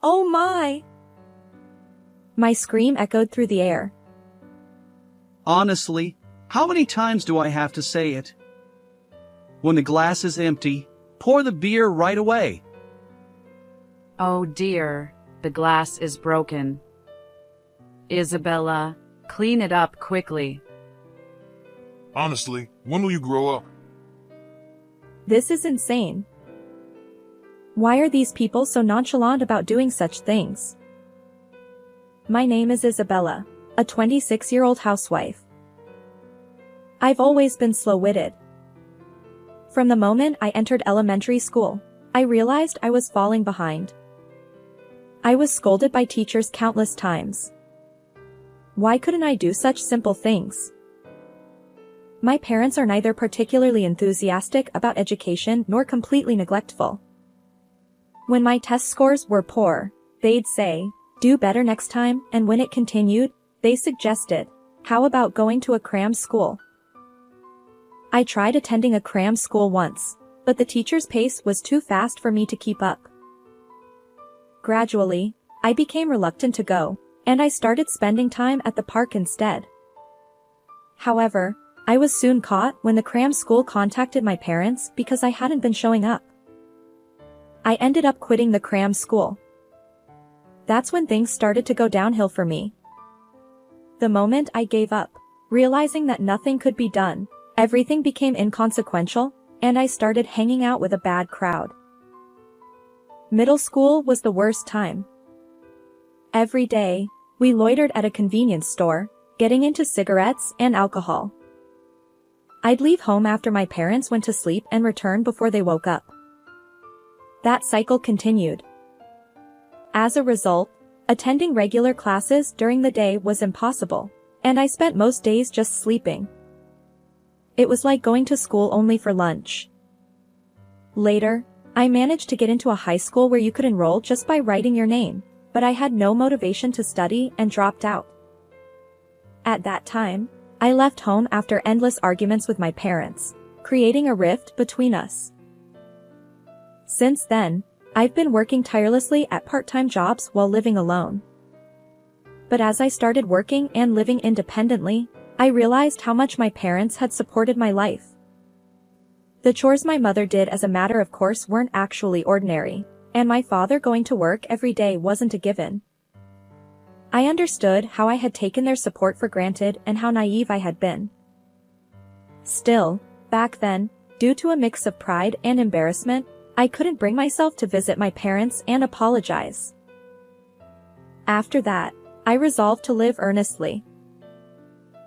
Oh my! My scream echoed through the air. Honestly, how many times do I have to say it? When the glass is empty, pour the beer right away. Oh dear, the glass is broken. Isabella, clean it up quickly. Honestly, when will you grow up? This is insane. Why are these people so nonchalant about doing such things? My name is Isabella, a 26-year-old housewife. I've always been slow-witted. From the moment I entered elementary school, I realized I was falling behind. I was scolded by teachers countless times. Why couldn't I do such simple things? My parents are neither particularly enthusiastic about education nor completely neglectful. When my test scores were poor, they'd say, "Do better next time," and when it continued, they suggested, "How about going to a cram school?" I tried attending a cram school once, but the teacher's pace was too fast for me to keep up. Gradually, I became reluctant to go, and I started spending time at the park instead. However, I was soon caught when the cram school contacted my parents because I hadn't been showing up. I ended up quitting the cram school. That's when things started to go downhill for me. The moment I gave up, realizing that nothing could be done, everything became inconsequential, and I started hanging out with a bad crowd. Middle school was the worst time. Every day, we loitered at a convenience store, getting into cigarettes and alcohol. I'd leave home after my parents went to sleep and return before they woke up. That cycle continued. As a result, attending regular classes during the day was impossible, and I spent most days just sleeping. It was like going to school only for lunch. Later, I managed to get into a high school where you could enroll just by writing your name, but I had no motivation to study and dropped out. At that time, I left home after endless arguments with my parents, creating a rift between us. Since then, I've been working tirelessly at part-time jobs while living alone. But as I started working and living independently, I realized how much my parents had supported my life. The chores my mother did as a matter of course weren't actually ordinary, and my father going to work every day wasn't a given. I understood how I had taken their support for granted and how naive I had been. Still, back then, due to a mix of pride and embarrassment, I couldn't bring myself to visit my parents and apologize. After that, I resolved to live earnestly.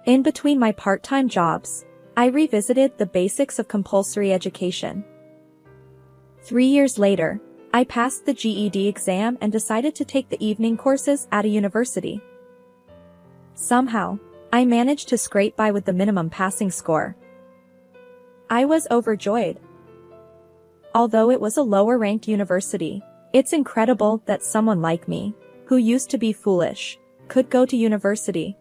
In between my part-time jobs, I revisited the basics of compulsory education. 3 years later, I passed the GED exam and decided to take the evening courses at a university. Somehow, I managed to scrape by with the minimum passing score. I was overjoyed. Although it was a lower-ranked university, it's incredible that someone like me, who used to be foolish, could go to university.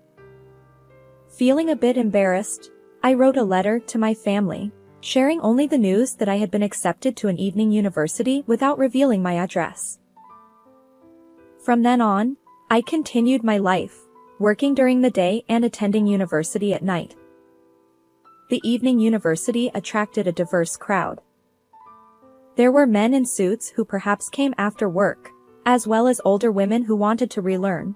Feeling a bit embarrassed, I wrote a letter to my family, sharing only the news that I had been accepted to an evening university without revealing my address. From then on, I continued my life, working during the day and attending university at night. The evening university attracted a diverse crowd. There were men in suits who perhaps came after work, as well as older women who wanted to relearn.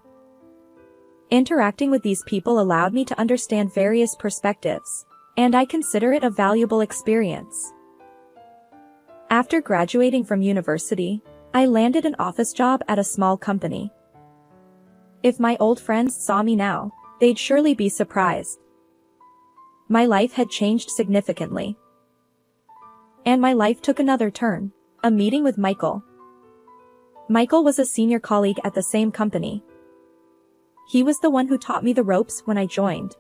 Interacting with these people allowed me to understand various perspectives, and I consider it a valuable experience. After graduating from university, I landed an office job at a small company. If my old friends saw me now, they'd surely be surprised. My life had changed significantly. And my life took another turn, a meeting with Michael. Michael was a senior colleague at the same company. He was the one who taught me the ropes when I joined.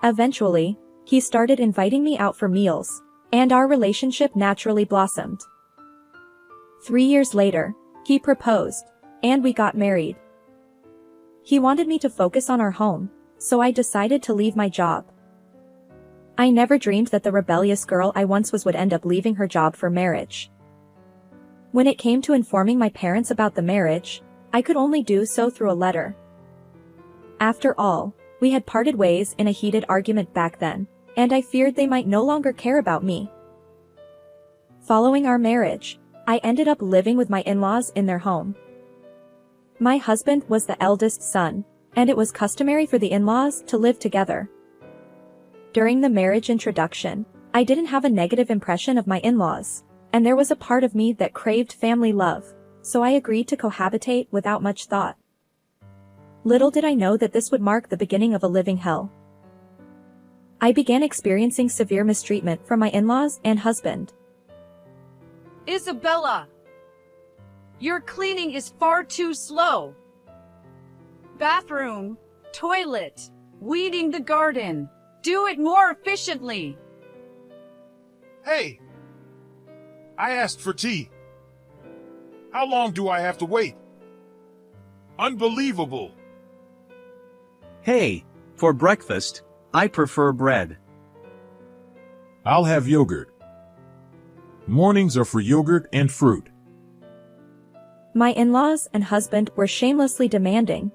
Eventually, he started inviting me out for meals, and our relationship naturally blossomed. 3 years later, he proposed, and we got married. He wanted me to focus on our home, so I decided to leave my job. I never dreamed that the rebellious girl I once was would end up leaving her job for marriage. When it came to informing my parents about the marriage, I could only do so through a letter. After all, we had parted ways in a heated argument back then, and I feared they might no longer care about me. Following our marriage, I ended up living with my in-laws in their home. My husband was the eldest son, and it was customary for the in-laws to live together. During the marriage introduction, I didn't have a negative impression of my in-laws, and there was a part of me that craved family love, so I agreed to cohabitate without much thought. Little did I know that this would mark the beginning of a living hell. I began experiencing severe mistreatment from my in-laws and husband. Isabella! Your cleaning is far too slow. Bathroom, toilet, weeding the garden. Do it more efficiently. Hey! I asked for tea. How long do I have to wait? Unbelievable! Hey, for breakfast, I prefer bread. I'll have yogurt. Mornings are for yogurt and fruit. My in-laws and husband were shamelessly demanding.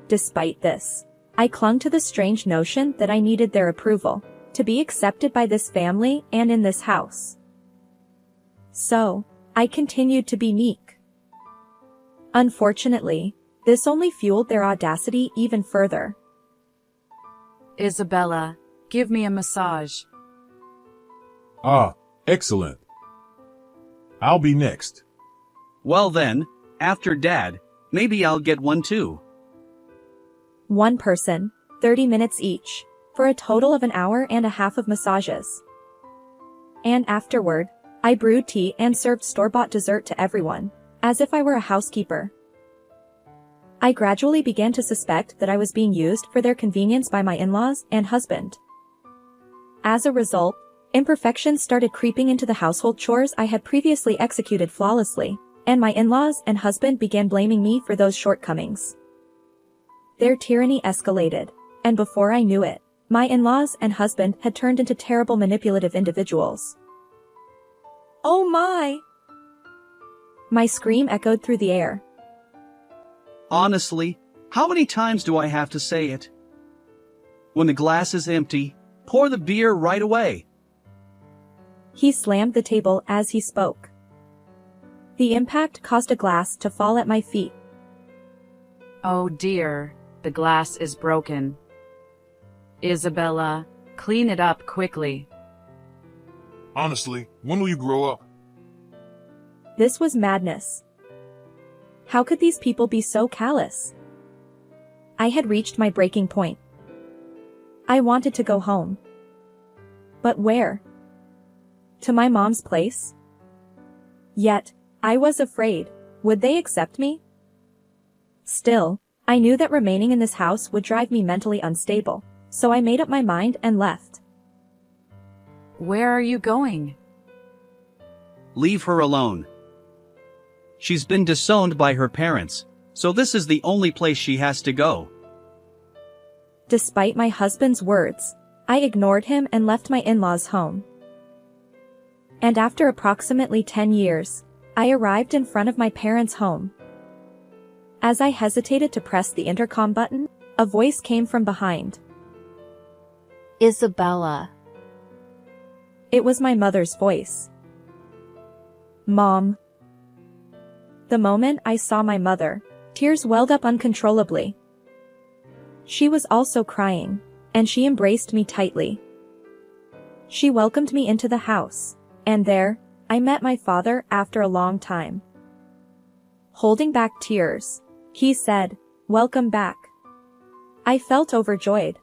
Despite this, I clung to the strange notion that I needed their approval to be accepted by this family and in this house. So, I continued to be meek. Unfortunately, this only fueled their audacity even further. Isabella, give me a massage. Ah, excellent. I'll be next. Well then, after Dad, maybe I'll get one too. One person, 30 minutes each, for a total of an hour and a half of massages. And afterward, I brewed tea and served store-bought dessert to everyone, as if I were a housekeeper. I gradually began to suspect that I was being used for their convenience by my in-laws and husband. As a result, imperfections started creeping into the household chores I had previously executed flawlessly, and my in-laws and husband began blaming me for those shortcomings. Their tyranny escalated, and before I knew it, my in-laws and husband had turned into terrible manipulative individuals. Oh my! My scream echoed through the air. Honestly, how many times do I have to say it? When the glass is empty, pour the beer right away. He slammed the table as he spoke. The impact caused a glass to fall at my feet. Oh dear, the glass is broken. Isabella, clean it up quickly. Honestly, when will you grow up? This was madness. How could these people be so callous? I had reached my breaking point. I wanted to go home. But where? To my mom's place? Yet, I was afraid. Would they accept me? Still, I knew that remaining in this house would drive me mentally unstable, so I made up my mind and left. Where are you going? Leave her alone. She's been disowned by her parents, so this is the only place she has to go. Despite my husband's words, I ignored him and left my in-laws' home. And after approximately 10 years, I arrived in front of my parents' home. As I hesitated to press the intercom button, a voice came from behind. Isabella. It was my mother's voice. Mom. The moment I saw my mother, tears welled up uncontrollably. She was also crying, and she embraced me tightly. She welcomed me into the house, and there, I met my father after a long time. Holding back tears, he said, "Welcome back." I felt overjoyed.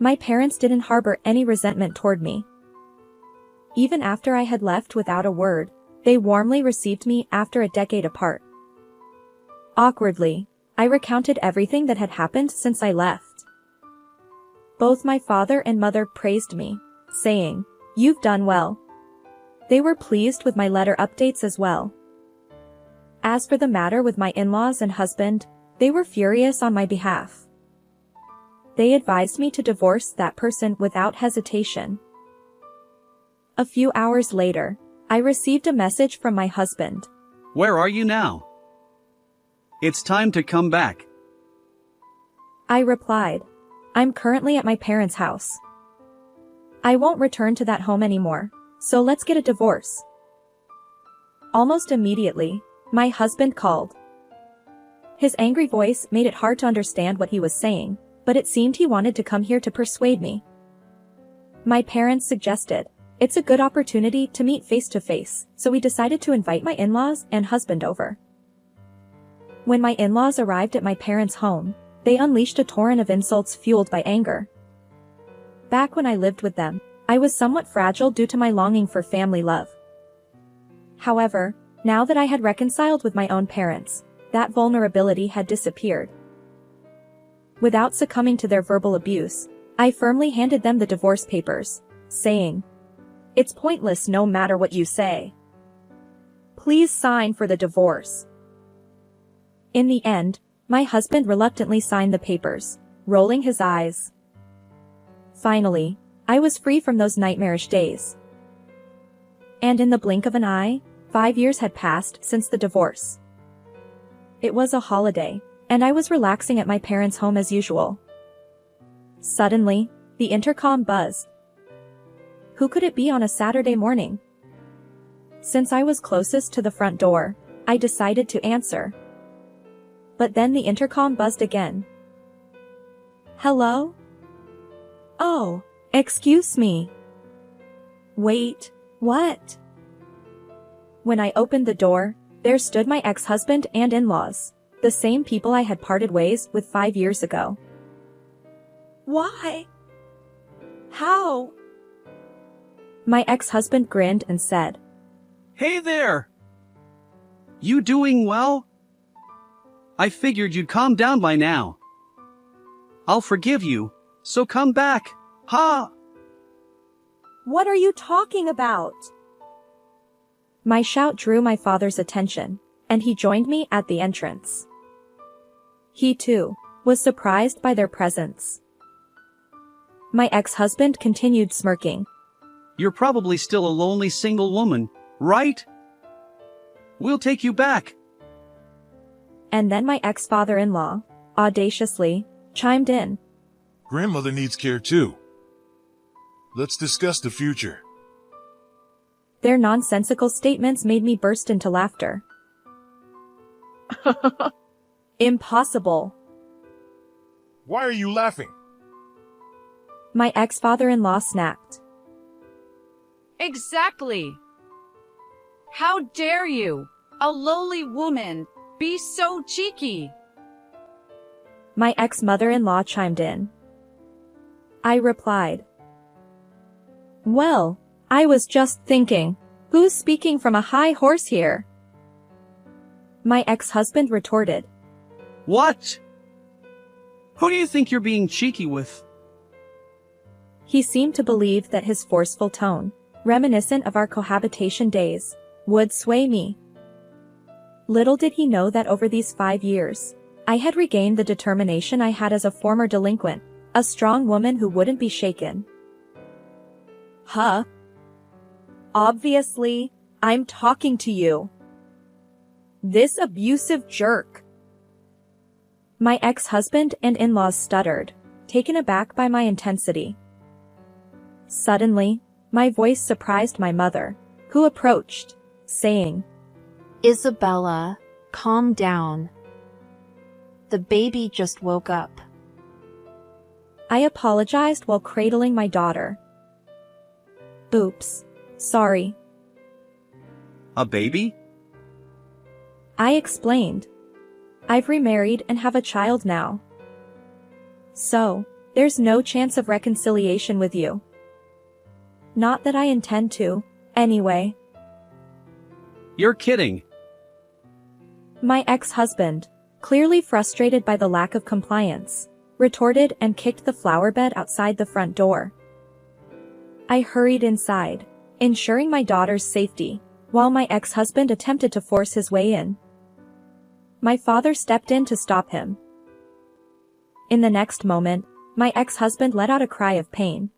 My parents didn't harbor any resentment toward me. Even after I had left without a word, they warmly received me after a decade apart. Awkwardly, I recounted everything that had happened since I left. Both my father and mother praised me, saying, "You've done well." They were pleased with my letter updates as well. As for the matter with my in-laws and husband, they were furious on my behalf. They advised me to divorce that person without hesitation. A few hours later, I received a message from my husband. Where are you now? It's time to come back. I replied, I'm currently at my parents' house. I won't return to that home anymore, so let's get a divorce. Almost immediately, my husband called. His angry voice made it hard to understand what he was saying, but it seemed he wanted to come here to persuade me. My parents suggested, it's a good opportunity to meet face to face, so we decided to invite my in-laws and husband over. When my in-laws arrived at my parents' home, they unleashed a torrent of insults fueled by anger. Back when I lived with them, I was somewhat fragile due to my longing for family love. However, now that I had reconciled with my own parents, that vulnerability had disappeared. Without succumbing to their verbal abuse, I firmly handed them the divorce papers, saying, it's pointless no matter what you say. Please sign for the divorce. In the end, my husband reluctantly signed the papers, rolling his eyes. Finally, I was free from those nightmarish days. And in the blink of an eye, 5 years had passed since the divorce. It was a holiday, and I was relaxing at my parents' home as usual. Suddenly, the intercom buzzed. Who could it be on a Saturday morning? Since I was closest to the front door, I decided to answer. But then the intercom buzzed again. Hello? Oh, excuse me. Wait, what? When I opened the door, there stood my ex-husband and in-laws, the same people I had parted ways with 5 years ago. Why? How? My ex-husband grinned and said, Hey there! You doing well? I figured you'd calm down by now. I'll forgive you, so come back, ha! What are you talking about? My shout drew my father's attention, and he joined me at the entrance. He too was surprised by their presence. My ex-husband continued smirking. You're probably still a lonely single woman, right? We'll take you back. And then my ex-father-in-law, audaciously, chimed in. Grandmother needs care too. Let's discuss the future. Their nonsensical statements made me burst into laughter. Impossible. Why are you laughing? My ex-father-in-law snapped. Exactly. How dare you, a lowly woman, be so cheeky? My ex-mother-in-law chimed in. I replied. Well, I was just thinking, who's speaking from a high horse here? My ex-husband retorted. What? Who do you think you're being cheeky with? He seemed to believe that his forceful tone, reminiscent of our cohabitation days, would sway me. Little did he know that over these 5 years, I had regained the determination I had as a former delinquent, a strong woman who wouldn't be shaken. Huh? Obviously, I'm talking to you. This abusive jerk. My ex-husband and in-laws stuttered, taken aback by my intensity. Suddenly, my voice surprised my mother, who approached, saying, Isabella, calm down. The baby just woke up. I apologized while cradling my daughter. Oops. Sorry. A baby? I explained. I've remarried and have a child now. So, there's no chance of reconciliation with you. Not that I intend to, anyway. You're kidding. My ex-husband, clearly frustrated by the lack of compliance, retorted and kicked the flower bed outside the front door. I hurried inside, ensuring my daughter's safety, while my ex-husband attempted to force his way in. My father stepped in to stop him. In the next moment, my ex-husband let out a cry of pain.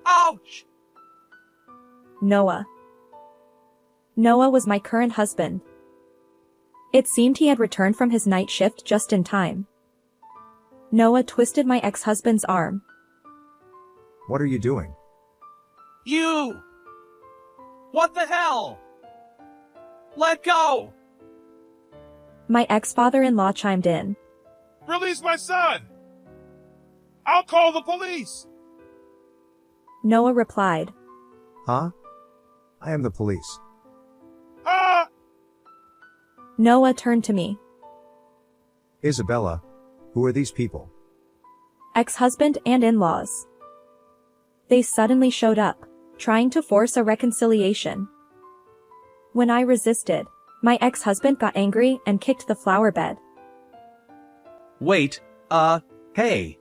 Ouch! Noah. Noah was my current husband. It seemed he had returned from his night shift just in time. Noah twisted my ex-husband's arm. What are you doing? You! What the hell? Let go! My ex-father-in-law chimed in. Release my son! I'll call the police! Noah replied. Huh? I am the police. Ah! Noah turned to me. Isabella, who are these people? Ex-husband and in-laws. They suddenly showed up, trying to force a reconciliation. When I resisted, my ex-husband got angry and kicked the flower bed. Wait, hey.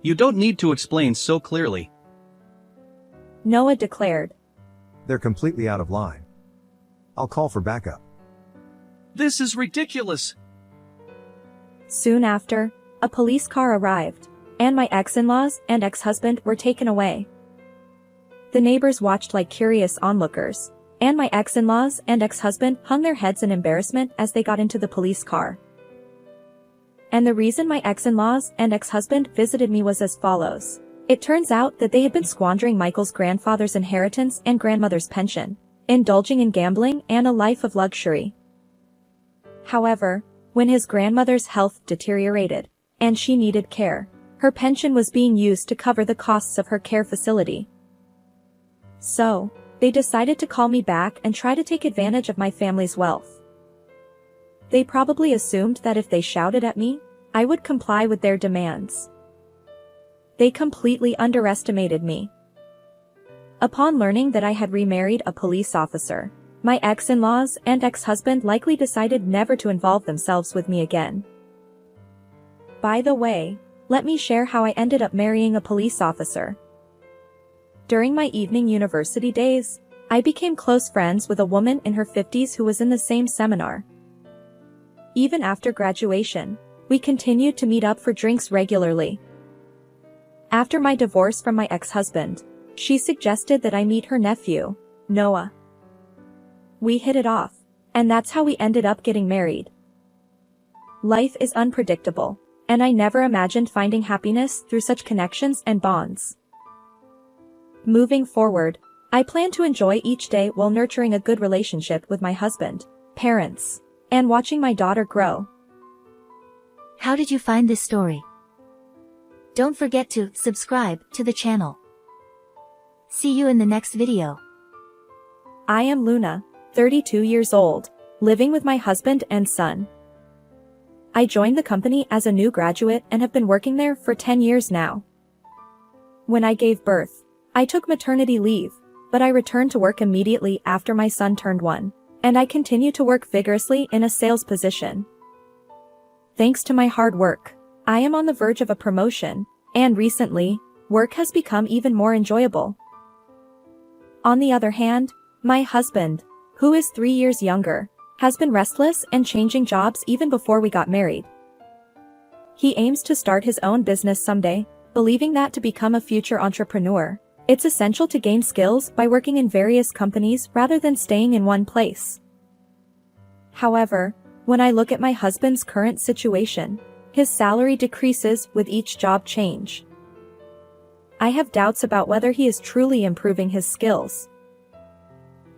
You don't need to explain so clearly. Noah declared. They're completely out of line. I'll call for backup. This is ridiculous. Soon after, a police car arrived, and my ex-in-laws and ex-husband were taken away. The neighbors watched like curious onlookers, and my ex-in-laws and ex-husband hung their heads in embarrassment as they got into the police car. And the reason my ex-in-laws and ex-husband visited me was as follows. It turns out that they had been squandering Michael's grandfather's inheritance and grandmother's pension, indulging in gambling and a life of luxury. However, when his grandmother's health deteriorated, and she needed care, her pension was being used to cover the costs of her care facility. So, they decided to call me back and try to take advantage of my family's wealth. They probably assumed that if they shouted at me, I would comply with their demands. They completely underestimated me. Upon learning that I had remarried a police officer, my ex-in-laws and ex-husband likely decided never to involve themselves with me again. By the way, let me share how I ended up marrying a police officer. During my evening university days, I became close friends with a woman in her 50s who was in the same seminar. Even after graduation, we continued to meet up for drinks regularly. After my divorce from my ex-husband, she suggested that I meet her nephew, Noah. We hit it off, and that's how we ended up getting married. Life is unpredictable, and I never imagined finding happiness through such connections and bonds. Moving forward, I plan to enjoy each day while nurturing a good relationship with my husband, parents, and watching my daughter grow. How did you find this story? Don't forget to subscribe to the channel. See you in the next video. I am Luna, 32 years old, living with my husband and son. I joined the company as a new graduate and have been working there for 10 years now. When I gave birth, I took maternity leave, but I returned to work immediately after my son turned 1, and I continue to work vigorously in a sales position. Thanks to my hard work, I am on the verge of a promotion, and recently, work has become even more enjoyable. On the other hand, my husband, who is 3 years younger, has been restless and changing jobs even before we got married. He aims to start his own business someday, believing that to become a future entrepreneur, it's essential to gain skills by working in various companies rather than staying in one place. However, when I look at my husband's current situation, his salary decreases with each job change. I have doubts about whether he is truly improving his skills.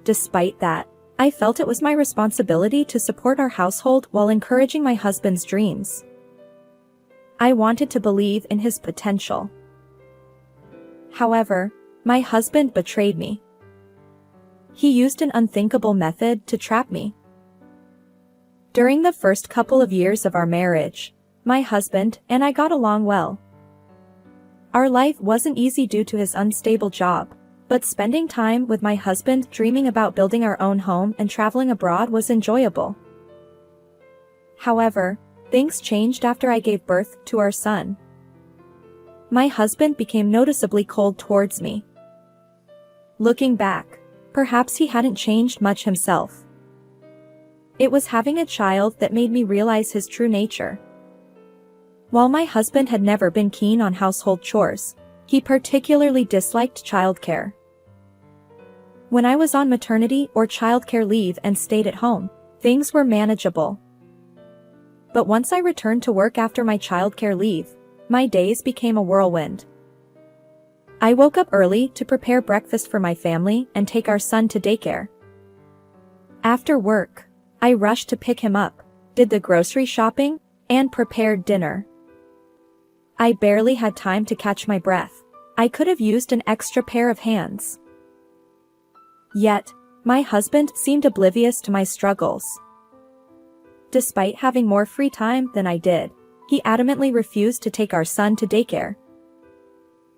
Despite that, I felt it was my responsibility to support our household while encouraging my husband's dreams. I wanted to believe in his potential. However, my husband betrayed me. He used an unthinkable method to trap me. During the first couple of years of our marriage, my husband and I got along well. Our life wasn't easy due to his unstable job, but spending time with my husband dreaming about building our own home and traveling abroad was enjoyable. However, things changed after I gave birth to our son. My husband became noticeably cold towards me. Looking back, perhaps he hadn't changed much himself. It was having a child that made me realize his true nature. While my husband had never been keen on household chores, he particularly disliked childcare. When I was on maternity or childcare leave and stayed at home, things were manageable. But once I returned to work after my childcare leave, my days became a whirlwind. I woke up early to prepare breakfast for my family and take our son to daycare. After work, I rushed to pick him up, did the grocery shopping, and prepared dinner. I barely had time to catch my breath. I could have used an extra pair of hands. Yet, my husband seemed oblivious to my struggles. Despite having more free time than I did, he adamantly refused to take our son to daycare.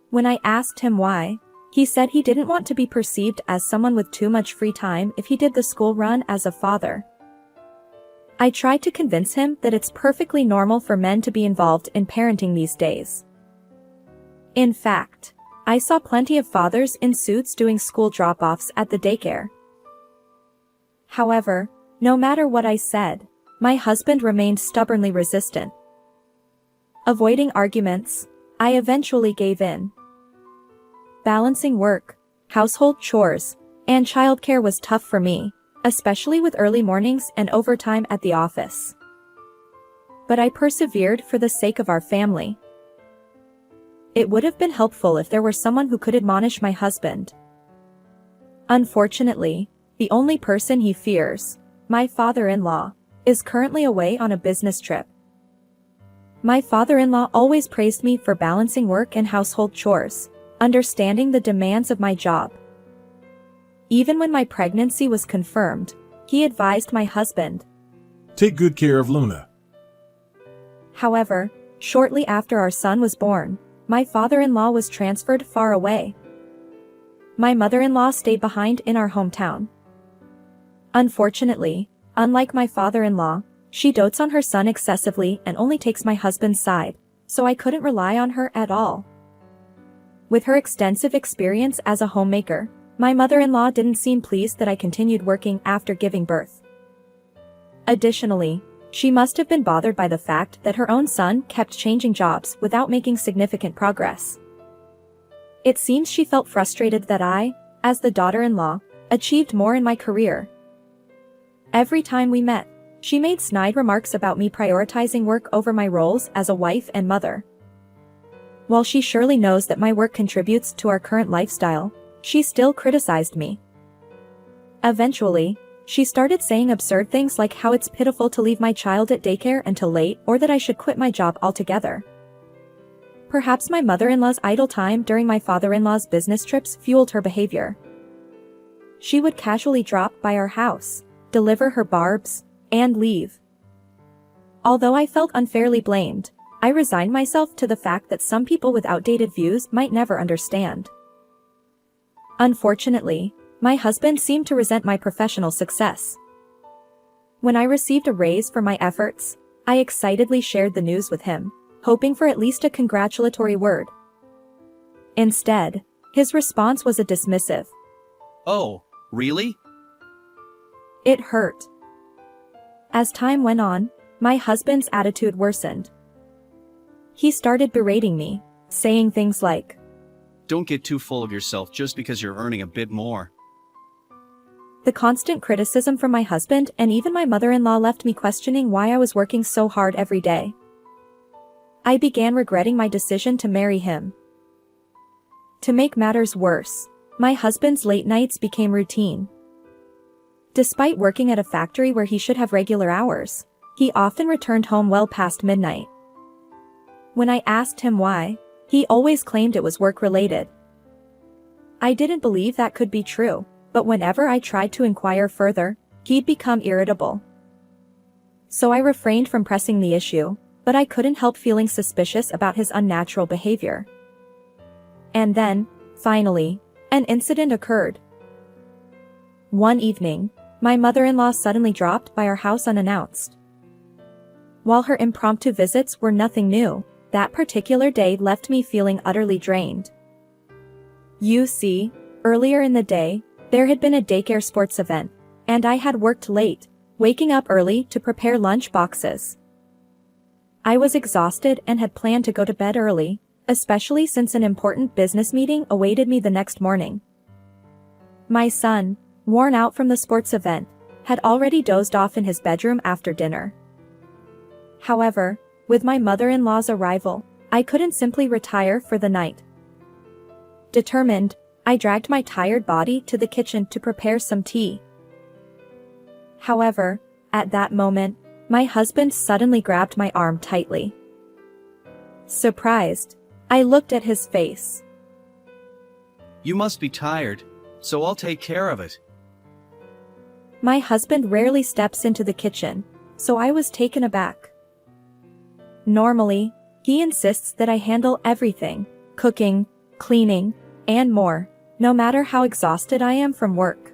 When I asked him why, he said he didn't want to be perceived as someone with too much free time if he did the school run as a father. I tried to convince him that it's perfectly normal for men to be involved in parenting these days. In fact, I saw plenty of fathers in suits doing school drop-offs at the daycare. However, no matter what I said, my husband remained stubbornly resistant. Avoiding arguments, I eventually gave in. Balancing work, household chores, and childcare was tough for me, especially with early mornings and overtime at the office. But I persevered for the sake of our family. It would have been helpful if there were someone who could admonish my husband. Unfortunately, the only person he fears, my father-in-law, is currently away on a business trip. My father-in-law always praised me for balancing work and household chores, understanding the demands of my job. Even when my pregnancy was confirmed, he advised my husband, Take good care of Luna. However, shortly after our son was born, my father-in-law was transferred far away. My mother-in-law stayed behind in our hometown. Unfortunately, unlike my father-in-law, she dotes on her son excessively and only takes my husband's side, so I couldn't rely on her at all. With her extensive experience as a homemaker, my mother-in-law didn't seem pleased that I continued working after giving birth. Additionally, she must have been bothered by the fact that her own son kept changing jobs without making significant progress. It seems she felt frustrated that I, as the daughter-in-law, achieved more in my career. Every time we met, she made snide remarks about me prioritizing work over my roles as a wife and mother. While she surely knows that my work contributes to our current lifestyle, she still criticized me. Eventually, she started saying absurd things like how it's pitiful to leave my child at daycare until late or that I should quit my job altogether. Perhaps my mother-in-law's idle time during my father-in-law's business trips fueled her behavior. She would casually drop by our house, deliver her barbs, and leave. Although I felt unfairly blamed, I resigned myself to the fact that some people with outdated views might never understand. Unfortunately, my husband seemed to resent my professional success. When I received a raise for my efforts, I excitedly shared the news with him, hoping for at least a congratulatory word. Instead, his response was a dismissive, Oh, really? "It hurt." As time went on, my husband's attitude worsened. He started berating me, saying things like, Don't get too full of yourself just because you're earning a bit more. The constant criticism from my husband and even my mother-in-law left me questioning why I was working so hard every day. I began regretting my decision to marry him. To make matters worse, my husband's late nights became routine. Despite working at a factory where he should have regular hours, he often returned home well past midnight. When I asked him why, he always claimed it was work-related. I didn't believe that could be true, but whenever I tried to inquire further, he'd become irritable. So I refrained from pressing the issue, but I couldn't help feeling suspicious about his unnatural behavior. And then, finally, an incident occurred. One evening, my mother-in-law suddenly dropped by our house unannounced. While her impromptu visits were nothing new, that particular day left me feeling utterly drained. You see, earlier in the day, there had been a daycare sports event, and I had worked late, waking up early to prepare lunch boxes. I was exhausted and had planned to go to bed early, especially since an important business meeting awaited me the next morning. My son, worn out from the sports event, had already dozed off in his bedroom after dinner. However, with my mother-in-law's arrival, I couldn't simply retire for the night. Determined, I dragged my tired body to the kitchen to prepare some tea. However, at that moment, my husband suddenly grabbed my arm tightly. Surprised, I looked at his face. You must be tired, so I'll take care of it. My husband rarely steps into the kitchen, so I was taken aback. Normally, he insists that I handle everything, cooking, cleaning, and more, no matter how exhausted I am from work.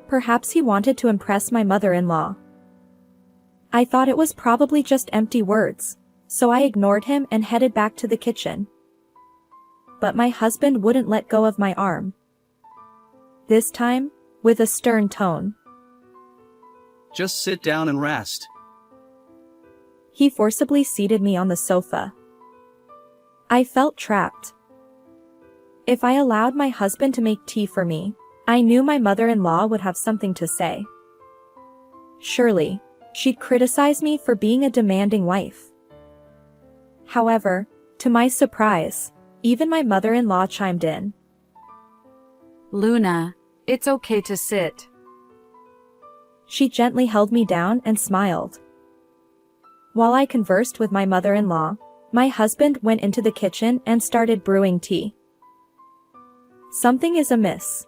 Perhaps he wanted to impress my mother-in-law. I thought it was probably just empty words, so I ignored him and headed back to the kitchen. But my husband wouldn't let go of my arm. This time, with a stern tone. Just sit down and rest. He forcibly seated me on the sofa. I felt trapped. If I allowed my husband to make tea for me, I knew my mother-in-law would have something to say. Surely, she'd criticize me for being a demanding wife. However, to my surprise, even my mother-in-law chimed in. Luna, it's okay to sit. She gently held me down and smiled. While I conversed with my mother-in-law, my husband went into the kitchen and started brewing tea. Something is amiss.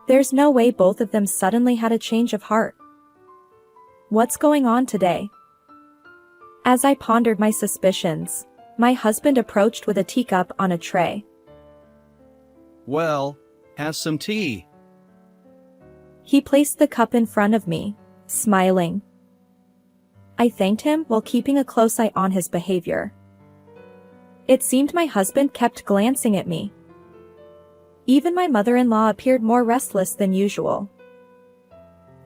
There's no way both of them suddenly had a change of heart. What's going on today? As I pondered my suspicions, my husband approached with a teacup on a tray. Well, have some tea. He placed the cup in front of me, smiling. I thanked him while keeping a close eye on his behavior. It seemed my husband kept glancing at me. Even my mother-in-law appeared more restless than usual.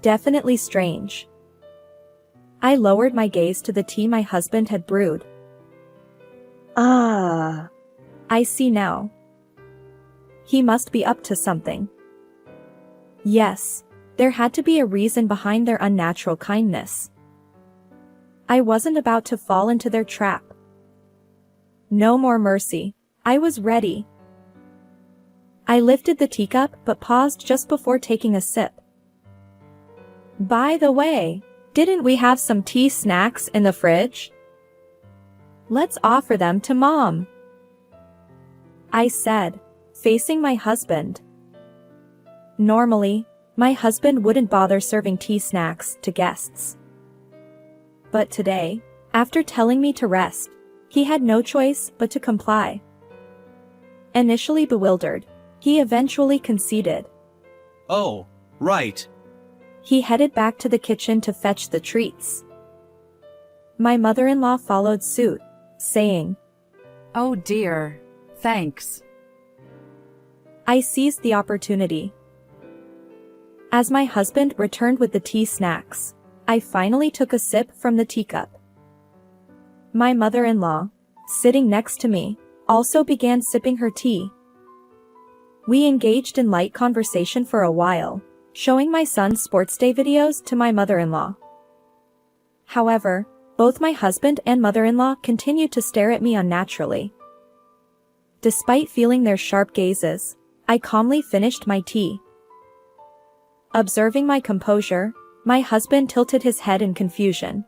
Definitely strange. I lowered my gaze to the tea my husband had brewed. Ah, I see now. He must be up to something. Yes, there had to be a reason behind their unnatural kindness. I wasn't about to fall into their trap. No more mercy. I was ready. I lifted the teacup but paused just before taking a sip. By the way, didn't we have some tea snacks in the fridge? Let's offer them to Mom, I said, facing my husband. Normally, my husband wouldn't bother serving tea snacks to guests. But today, after telling me to rest, he had no choice but to comply. Initially bewildered, he eventually conceded. Oh, right. He headed back to the kitchen to fetch the treats. My mother-in-law followed suit, saying, Oh dear. Thanks. I seized the opportunity. As my husband returned with the tea snacks, I finally took a sip from the teacup. My mother-in-law, sitting next to me, also began sipping her tea. We engaged in light conversation for a while, showing my son's sports day videos to my mother-in-law. However, both my husband and mother-in-law continued to stare at me unnaturally. Despite feeling their sharp gazes, I calmly finished my tea. Observing my composure, my husband tilted his head in confusion.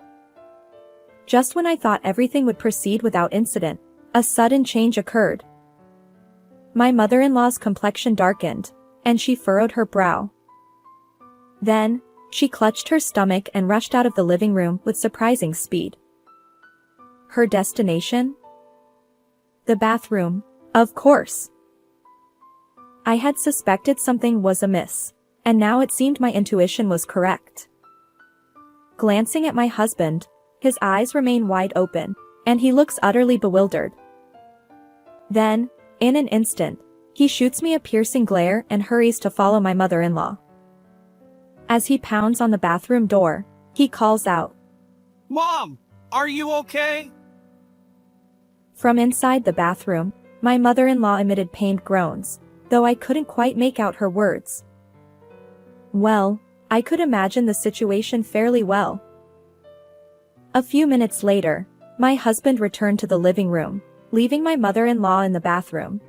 Just when I thought everything would proceed without incident, a sudden change occurred. My mother-in-law's complexion darkened, and she furrowed her brow. Then, she clutched her stomach and rushed out of the living room with surprising speed. Her destination? The bathroom, of course. I had suspected something was amiss, and now it seemed my intuition was correct. Glancing at my husband, his eyes remain wide open, and he looks utterly bewildered. Then, in an instant, he shoots me a piercing glare and hurries to follow my mother-in-law. As he pounds on the bathroom door, he calls out, Mom, are you okay? From inside the bathroom, my mother-in-law emitted pained groans, though I couldn't quite make out her words. Well, I could imagine the situation fairly well. A few minutes later, my husband returned to the living room, leaving my mother-in-law in the bathroom.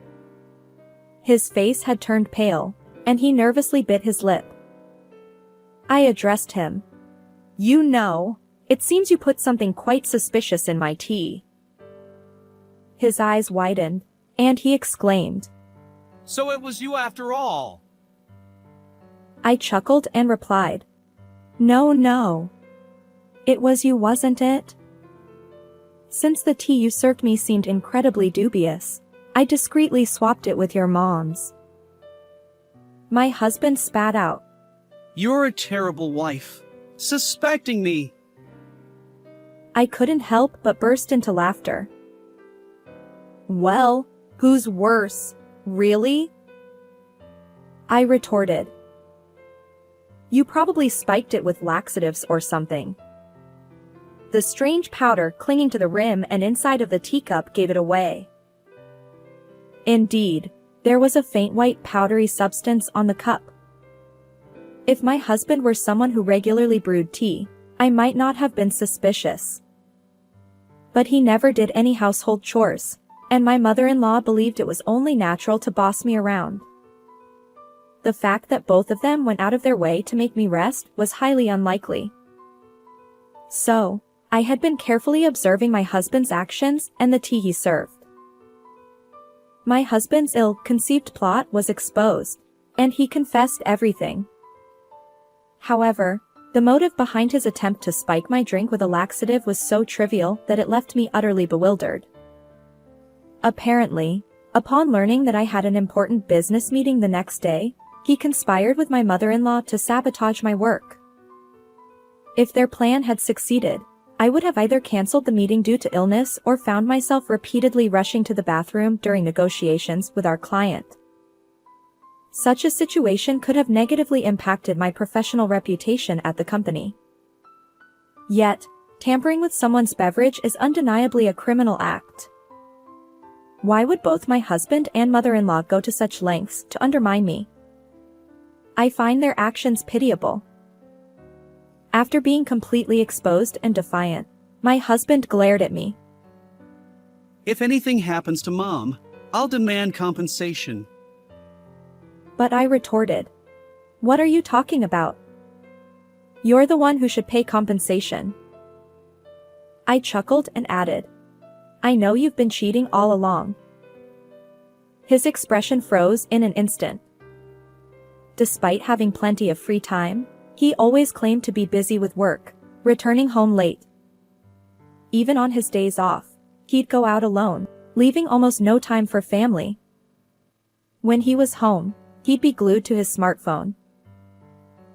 His face had turned pale, and he nervously bit his lip. I addressed him. "You know, it seems you put something quite suspicious in my tea." His eyes widened, and he exclaimed. So it was you after all. I chuckled and replied, No. It was you, wasn't it? Since the tea you served me seemed incredibly dubious, I discreetly swapped it with your mom's. My husband spat out. You're a terrible wife. Suspecting me. I couldn't help but burst into laughter. Well, who's worse, really? I retorted. You probably spiked it with laxatives or something. The strange powder clinging to the rim and inside of the teacup gave it away. Indeed, there was a faint white powdery substance on the cup. If my husband were someone who regularly brewed tea, I might not have been suspicious. But he never did any household chores, and my mother-in-law believed it was only natural to boss me around. The fact that both of them went out of their way to make me rest was highly unlikely. So, I had been carefully observing my husband's actions and the tea he served. My husband's ill-conceived plot was exposed, and he confessed everything. However, the motive behind his attempt to spike my drink with a laxative was so trivial that it left me utterly bewildered. Apparently, upon learning that I had an important business meeting the next day, he conspired with my mother-in-law to sabotage my work. If their plan had succeeded, I would have either canceled the meeting due to illness or found myself repeatedly rushing to the bathroom during negotiations with our client. Such a situation could have negatively impacted my professional reputation at the company. Yet, tampering with someone's beverage is undeniably a criminal act. Why would both my husband and mother-in-law go to such lengths to undermine me? I find their actions pitiable. After being completely exposed and defiant, my husband glared at me. If anything happens to Mom, I'll demand compensation. But I retorted, What are you talking about? You're the one who should pay compensation. I chuckled and added, I know you've been cheating all along. His expression froze in an instant. Despite having plenty of free time, he always claimed to be busy with work, returning home late. Even on his days off, he'd go out alone, leaving almost no time for family. When he was home, he'd be glued to his smartphone.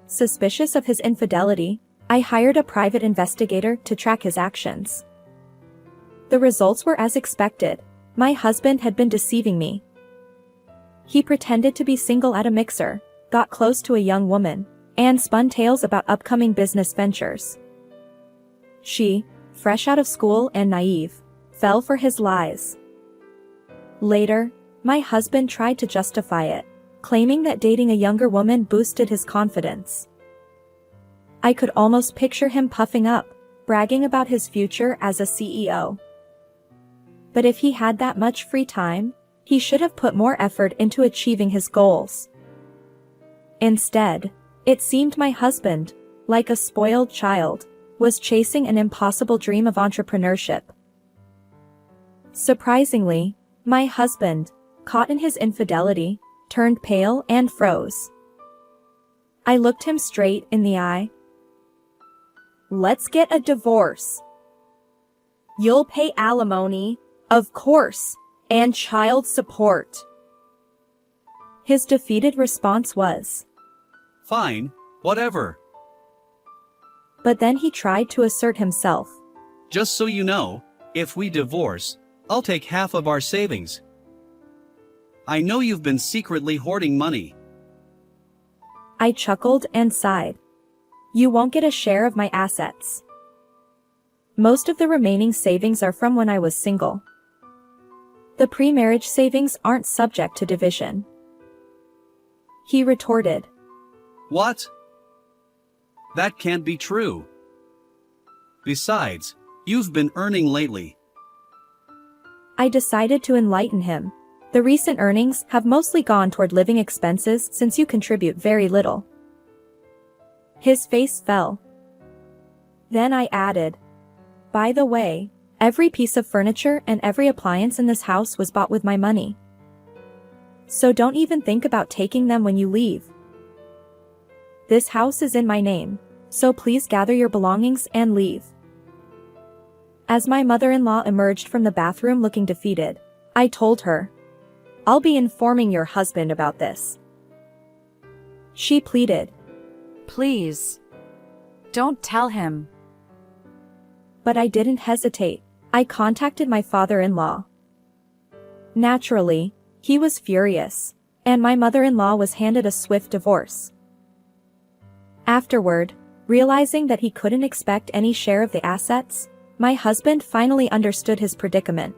Suspicious of his infidelity, I hired a private investigator to track his actions. The results were as expected. My husband had been deceiving me. He pretended to be single at a mixer, got close to a young woman, and spun tales about upcoming business ventures. She, fresh out of school and naive, fell for his lies. Later, my husband tried to justify it, claiming that dating a younger woman boosted his confidence. I could almost picture him puffing up, bragging about his future as a CEO. But if he had that much free time, he should have put more effort into achieving his goals. Instead, it seemed my husband, like a spoiled child, was chasing an impossible dream of entrepreneurship. Surprisingly, my husband, caught in his infidelity, turned pale and froze. I looked him straight in the eye. Let's get a divorce. You'll pay alimony, of course, and child support. His defeated response was, Fine, whatever. But then he tried to assert himself. Just so you know, if we divorce, I'll take half of our savings. I know you've been secretly hoarding money. I chuckled and sighed. You won't get a share of my assets. Most of the remaining savings are from when I was single. The pre-marriage savings aren't subject to division. he retorted. What? That can't be true. Besides, you've been earning lately. I decided to enlighten him. The recent earnings have mostly gone toward living expenses since you contribute very little. His face fell. Then I added, by the way, every piece of furniture and every appliance in this house was bought with my money. So don't even think about taking them when you leave. This house is in my name, so please gather your belongings and leave. As my mother-in-law emerged from the bathroom looking defeated, I told her, I'll be informing your husband about this. She pleaded, Please. Don't tell him. but I didn't hesitate. I contacted my father-in-law. Naturally, he was furious, and my mother-in-law was handed a swift divorce. Afterward, realizing that he couldn't expect any share of the assets, my husband finally understood his predicament.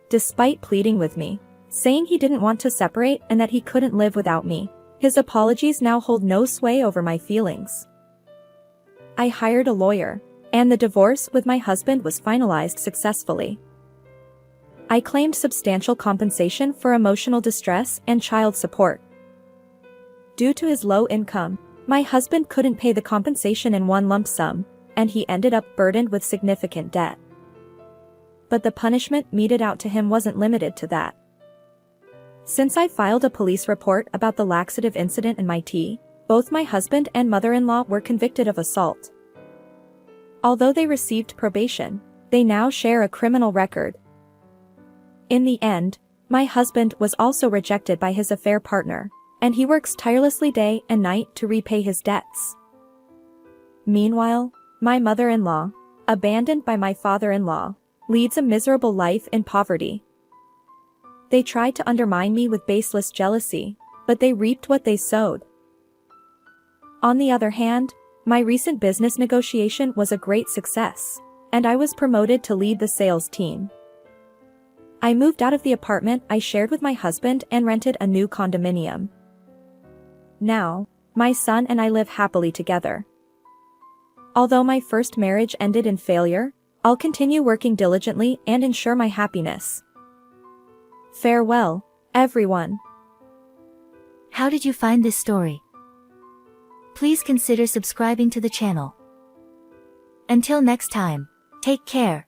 Despite pleading with me, saying he didn't want to separate and that he couldn't live without me, his apologies now hold no sway over my feelings. I hired a lawyer, and the divorce with my husband was finalized successfully. I claimed substantial compensation for emotional distress and child support. Due to his low income, my husband couldn't pay the compensation in one lump sum, and he ended up burdened with significant debt. But the punishment meted out to him wasn't limited to that. Since I filed a police report about the laxative incident in my tea, both my husband and mother-in-law were convicted of assault. Although they received probation, they now share a criminal record. In the end, my husband was also rejected by his affair partner, and he works tirelessly day and night to repay his debts. Meanwhile, my mother-in-law, abandoned by my father-in-law, leads a miserable life in poverty. They tried to undermine me with baseless jealousy, but they reaped what they sowed. On the other hand, my recent business negotiation was a great success, and I was promoted to lead the sales team. I moved out of the apartment I shared with my husband and rented a new condominium. Now, my son and I live happily together. Although my first marriage ended in failure, I'll continue working diligently and ensure my happiness. Farewell, everyone. How did you find this story? Please consider subscribing to the channel. Until next time, take care.